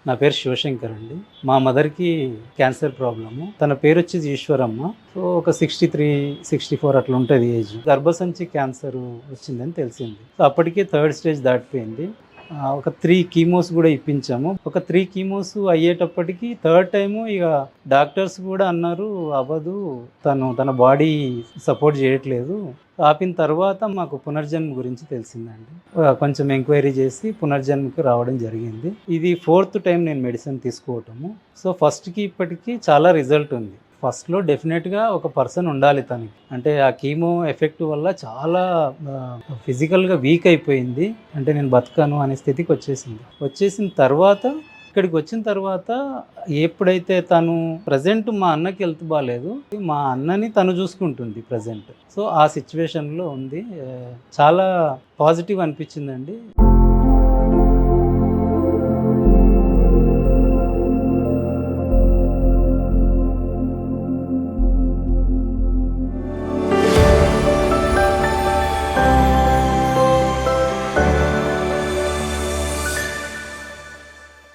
నా పేరు శివశంకర్ అండి. మా మదర్కి క్యాన్సర్ ప్రాబ్లము. తన పేరు వచ్చేసి ఈశ్వరమ్మ. సో ఒక 63-64 అట్లా ఉంటుంది ఏజ్. గర్భసంచి క్యాన్సర్ వచ్చిందని తెలిసింది. సో అప్పటికే 3rd స్టేజ్ దాటిపోయింది. ఒక 3 కీమోస్ కూడా ఇప్పించాము. ఒక 3 కీమోస్ అయ్యేటప్పటికి 3rd టైము ఇక డాక్టర్స్ కూడా అన్నారు అవ్వదు, తన బాడీ సపోర్ట్ చేయట్లేదు. ఆపిన తర్వాత మాకు పునర్జన్మ గురించి తెలిసిందండి. కొంచెం ఎంక్వైరీ చేసి పునర్జన్మకి రావడం జరిగింది. ఇది 4th టైం నేను మెడిసిన్ తీసుకోవటము. సో ఫస్ట్కి ఇప్పటికీ చాలా రిజల్ట్ ఉంది. ఫస్ట్లో డెఫినెట్గా ఒక పర్సన్ ఉండాలి తనకి. అంటే ఆ కీమో ఎఫెక్ట్ వల్ల చాలా ఫిజికల్గా వీక్ అయిపోయింది. అంటే నేను బతకను అనే స్థితికి వచ్చేసిన తర్వాత ఇక్కడికి వచ్చిన తర్వాత ఎప్పుడైతే తను ప్రజెంట్ మా అన్నకి హెల్త్ బాగాలేదు, మా అన్నని తను చూసుకుంటుంది ప్రజెంట్. సో ఆ సిచ్యువేషన్లో ఉంది. చాలా పాజిటివ్ అనిపించిందండి.